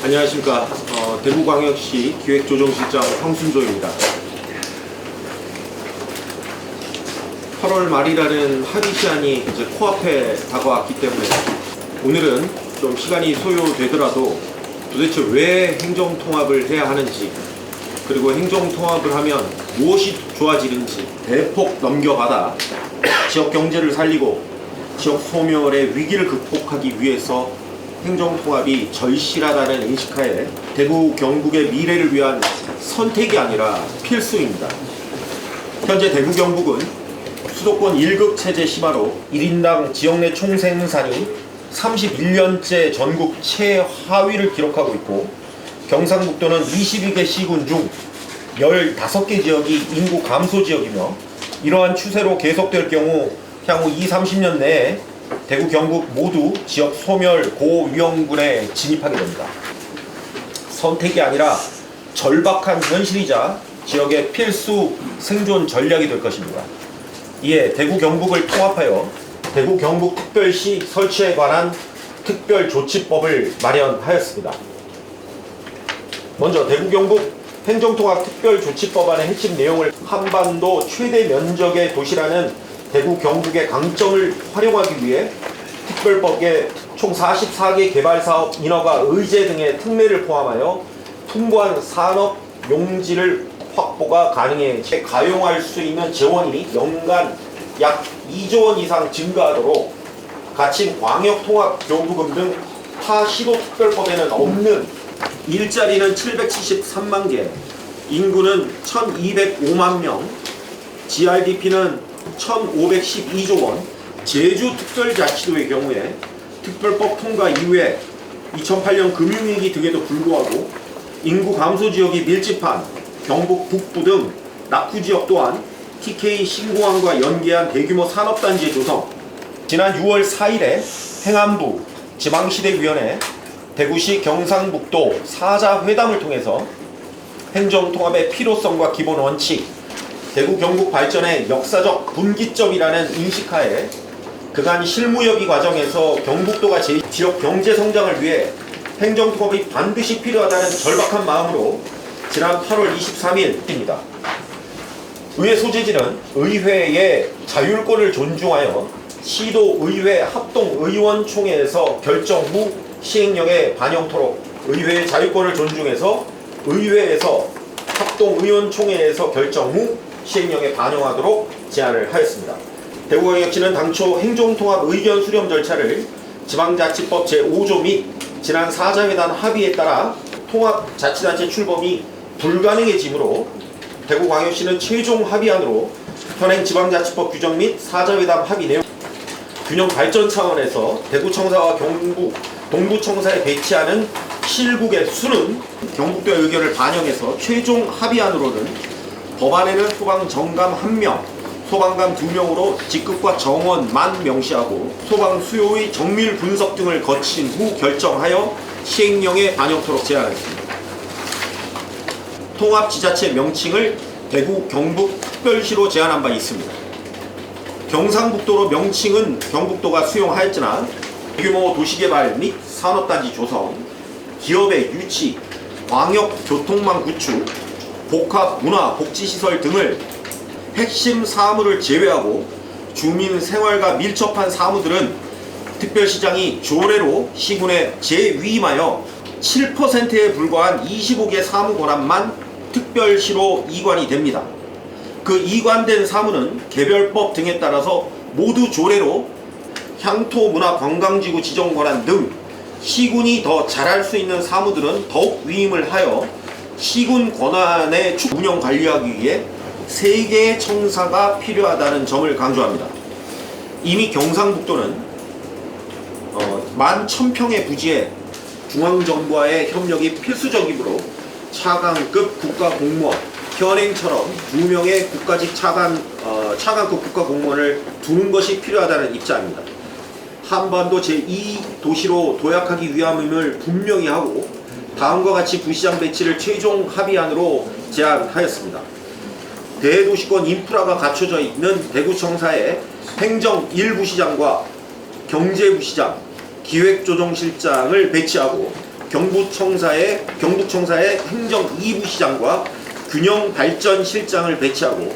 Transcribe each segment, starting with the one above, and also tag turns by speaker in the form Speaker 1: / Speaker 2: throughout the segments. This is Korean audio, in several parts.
Speaker 1: 안녕하십니까. 대구광역시 기획조정실장 황순조입니다. 8월 말이라는 합의 시한이 이제 코앞에 다가왔기 때문에 오늘은 좀 시간이 소요되더라도 도대체 왜 행정통합을 해야 하는지, 그리고 행정통합을 하면 무엇이 좋아지는지 대폭 넘겨받아 지역 경제를 살리고 지역 소멸의 위기를 극복하기 위해서 행정통합이 절실하다는 인식하에 대구 경북의 미래를 위한 선택이 아니라 필수입니다. 현재 대구 경북은 수도권 1급 체제 심화로 1인당 지역 내 총생산이 31년째 전국 최하위를 기록하고 있고, 경상북도는 22개 시군 중 15개 지역이 인구 감소 지역이며, 이러한 추세로 계속될 경우 향후 20-30년 내에 대구 경북 모두 지역 소멸 고위험군에 진입하게 됩니다. 선택이 아니라 절박한 현실이자 지역의 필수 생존 전략이 될 것입니다. 이에 대구 경북을 통합하여 대구 경북특별시 설치에 관한 특별조치법을 마련하였습니다. 먼저 대구 경북 행정통합 특별조치법안의 핵심 내용을 한반도 최대 면적의 도시라는 대구 경북의 강점을 활용하기 위해 특별법에 총 44개 개발사업 인허가 의제 등의 특례를 포함하여 풍부한 산업 용지를 확보가 가능해 가용할 수 있는 재원이 연간 약 2조 원 이상 증가하도록 가칭 광역통합교부금 등 타 시도특별법에는 없는 일자리는 773만 개, 인구는 1205만 명, GRDP는 1512조 원, 제주특별자치도의 경우에 특별법 통과 이후에 2008년 금융위기 등에도 불구하고 인구 감소 지역이 밀집한 경북 북부 등 낙후지역 또한 TK 신공항과 연계한 대규모 산업단지의 조성, 지난 6월 4일에 행안부 지방시대위원회 대구시 경상북도 사자회담을 통해서 행정통합의 필요성과 기본 원칙, 대구 경북 발전의 역사적 분기점이라는 인식하에 그간 실무협의 과정에서 경북도가 지역 경제 성장을 위해 행정통합이 반드시 필요하다는 절박한 마음으로 지난 8월 23일입니다. 의회 소재지는 의회의 자율권을 존중하여 시도의회 합동의원총회에서 결정 후 시행령에 반영토록 의회의 자율권을 존중해서 의회에서 합동의원총회에서 결정 후 시행령에 반영하도록 제안을 하였습니다. 대구광역시는 당초 행정통합 의견 수렴 절차를 지방자치법 제5조 및 지난 사자회담 합의에 따라 통합자치단체 출범이 불가능해지므로 대구광역시는 최종 합의안으로 현행 지방자치법 규정 및 사자회담 합의 내용 균형 발전 차원에서 대구청사와 경북 동구청사에 배치하는 실국의 수는 경북도의 의견을 반영해서 최종 합의안으로는 법안에는 소방 정감 1명, 소방관 2명으로 직급과 정원만 명시하고 소방 수요의 정밀 분석 등을 거친 후 결정하여 시행령에 반영토록 제안했습니다. 통합지자체 명칭을 대구 경북 특별시로 제안한 바 있습니다. 경상북도로 명칭은 경북도가 수용하였으나 대규모 도시개발 및 산업단지 조성, 기업의 유치, 광역교통망 구축, 복합 문화 복지시설 등을 핵심 사무를 제외하고 주민 생활과 밀접한 사무들은 특별시장이 조례로 시군에 재위임하여 7%에 불과한 25개 사무 권한만 특별시로 이관이 됩니다. 그 이관된 사무는 개별법 등에 따라서 모두 조례로 향토문화관광지구 지정 권한 등 시군이 더 잘할 수 있는 사무들은 더욱 위임을 하여 시군 권한의 운영 관리하기 위해 3개의 청사가 필요하다는 점을 강조합니다. 이미 경상북도는 11,000평의 부지에 중앙정부와의 협력이 필수적이므로 차관급 국가공무원, 현행처럼 2명의 국가직 차관급 국가공무원을 두는 것이 필요하다는 입장입니다. 한반도 제2도시로 도약하기 위함임을 분명히 하고 다음과 같이 부시장 배치를 최종 합의안으로 제안하였습니다. 대도시권 인프라가 갖춰져 있는 대구청사의 행정 1부시장과 경제부시장, 기획조정실장을 배치하고 경북청사의 행정 2부시장과 균형발전실장을 배치하고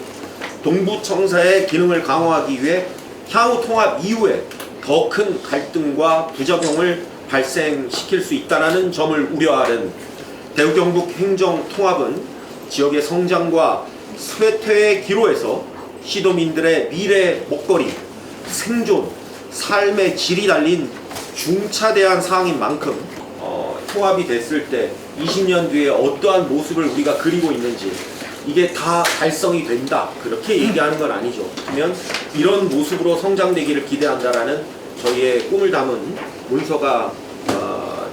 Speaker 1: 동부청사의 기능을 강화하기 위해 향후 통합 이후에 더 큰 갈등과 부작용을 발생시킬 수 있다는 점을 우려하는 대구 경북 행정 통합은 지역의 성장과 쇠퇴의 기로에서 시도민들의 미래 먹거리, 생존, 삶의 질이 달린 중차대한 사항인 만큼 통합이 됐을 때 20년 뒤에 어떠한 모습을 우리가 그리고 있는지 이게 다 달성이 된다 그렇게 얘기하는 건 아니죠. 그러면 이런 모습으로 성장되기를 기대한다라는 저희의 꿈을 담은 문서가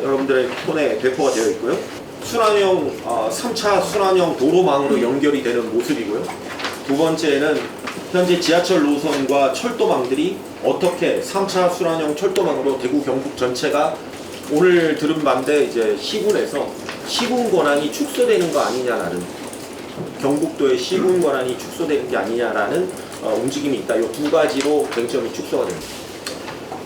Speaker 1: 여러분들의 폰에 배포가 되어 있고요. 순환형 3차 순환형 도로망으로 연결이 되는 모습이고요. 두 번째는 현재 지하철 노선과 철도망들이 어떻게 3차 순환형 철도망으로 대구 경북 전체가 오늘 들은 반대 이제 시군에서 시군 권한이 축소되는 거 아니냐라는 경북도의 시군 권한이 축소되는 게 아니냐라는 움직임이 있다. 이 두 가지로 쟁점이 축소가 됩니다.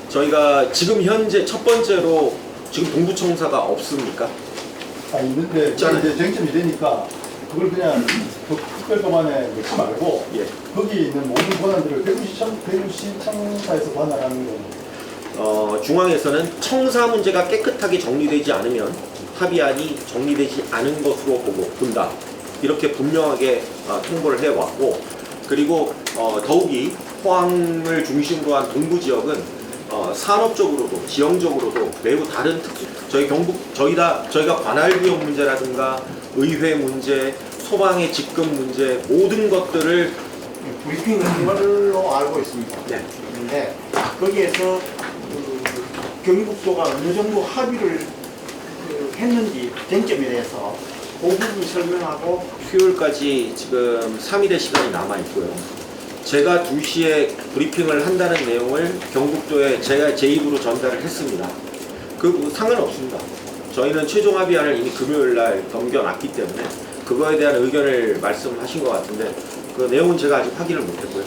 Speaker 1: 저희가 지금 현재 첫 번째로 지금 동부청사가 없습니까?
Speaker 2: 있는데 이제 쟁점이 되니까 그걸 그냥 특별법안에 넣지 말고 거기 있는 모든 권한들을 대구시청사에서 관할하는 거예요.
Speaker 1: 중앙에서는 청사 문제가 깨끗하게 정리되지 않으면 합의안이 정리되지 않은 것으로 본다. 이렇게 분명하게 통보를 해왔고, 그리고 더욱이 포항을 중심으로 한 동부 지역은 산업적으로도 지형적으로도 매우 다른 특수. 저희가 관할구역 문제라든가 의회 문제, 소방의 직급 문제 모든 것들을
Speaker 3: 브리핑한 걸로 알고 있습니다.
Speaker 1: 네.
Speaker 3: 근데 거기에서 경북도가 어느 정도 합의를 했는지 쟁점에 대해서 그 부분 설명하고
Speaker 1: 수요일까지 지금 3일의 시간이 남아 있고요. 제가 2시에 브리핑을 한다는 내용을 경북도에 제가 제 입으로 전달을 했습니다. 그 상관없습니다. 저희는 최종 합의안을 이미 금요일 날 넘겨놨기 때문에 그거에 대한 의견을 말씀하신 것 같은데 그 내용은 제가 아직 확인을 못했고요.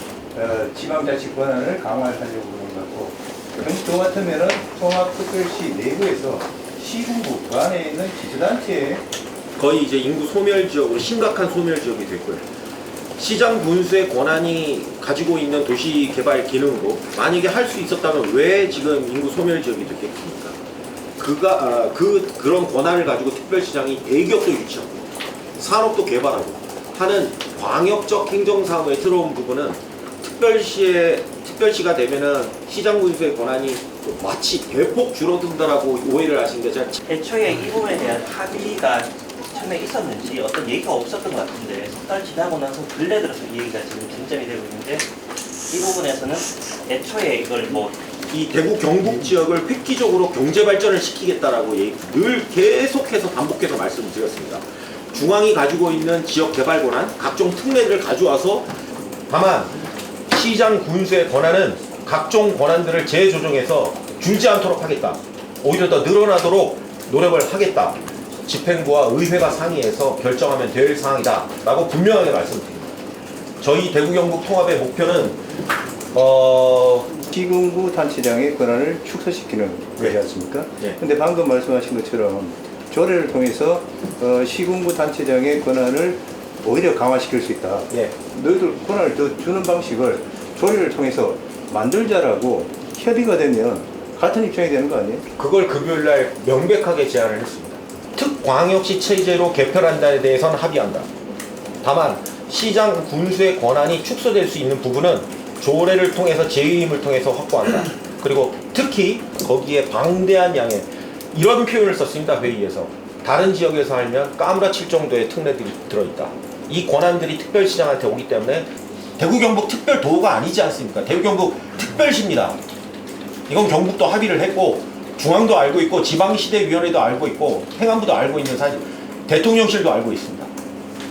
Speaker 4: 지방자치 권한을 강화하려고 그런 것 같고, 경북도 같으면은 통합특별시 내부에서 시군구 그 안에 있는 기초단체에
Speaker 1: 거의 이제 인구 소멸 지역으로 심각한 소멸 지역이 됐고요. 시장 군수의 권한이 가지고 있는 도시 개발 기능으로 만약에 할 수 있었다면 왜 지금 인구 소멸 지역이 됐겠습니까? 그런 권한을 가지고 특별시장이 대기업도 유치하고 산업도 개발하고 하는 광역적 행정사업에 들어온 부분은 특별시가 되면은 시장 군수의 권한이 마치 대폭 줄어든다라고 오해를 하시는데 제가
Speaker 5: 애초에 이 부분에 대한 합의가 처음에 있었는지 어떤 얘기가 없었던 것 같은데 석 달 지나고 나서 근래 들어서 이 얘기가 지금 진전이 되고 있는데 이 부분에서는 애초에 이걸
Speaker 1: 이 대구 경북 지역을 획기적으로 경제 발전을 시키겠다라고 늘 계속해서 반복해서 말씀을 드렸습니다. 중앙이 가지고 있는 지역 개발 권한, 각종 특례들을 가져와서 다만 시장 군수의 권한은 각종 권한들을 재조정해서 줄지 않도록 하겠다. 오히려 더 늘어나도록 노력을 하겠다. 집행부와 의회가 상의해서 결정하면 될 사항이다 라고 분명하게 말씀드립니다. 저희 대구 경북 통합의 목표는
Speaker 4: 시군구 단체장의 권한을 축소시키는 거지 않습니까?
Speaker 1: 네.
Speaker 4: 근데 방금 말씀하신 것처럼 조례를 통해서 시군구 단체장의 권한을 오히려 강화시킬 수 있다. 너희들 권한을 더 주는 방식을 조례를 통해서 만들자라고 협의가 되면 같은 입장이 되는 거 아니에요?
Speaker 1: 그걸 금요일날 명백하게 제안을 했습니다. 특광역시 체제로 개편한다에 대해서는 합의한다. 다만 시장 군수의 권한이 축소될 수 있는 부분은 조례를 통해서 재위임을 통해서 확보한다. 그리고 특히 거기에 방대한 양의 이런 표현을 썼습니다. 회의에서 다른 지역에서 하면 까무라칠 정도의 특례들이 들어있다. 이 권한들이 특별시장한테 오기 때문에 대구 경북 특별도가 아니지 않습니까? 대구 경북 특별시입니다. 이건 경북도 합의를 했고 중앙도 알고 있고 지방시대위원회도 알고 있고 행안부도 알고 있는 사실, 대통령실도 알고 있습니다.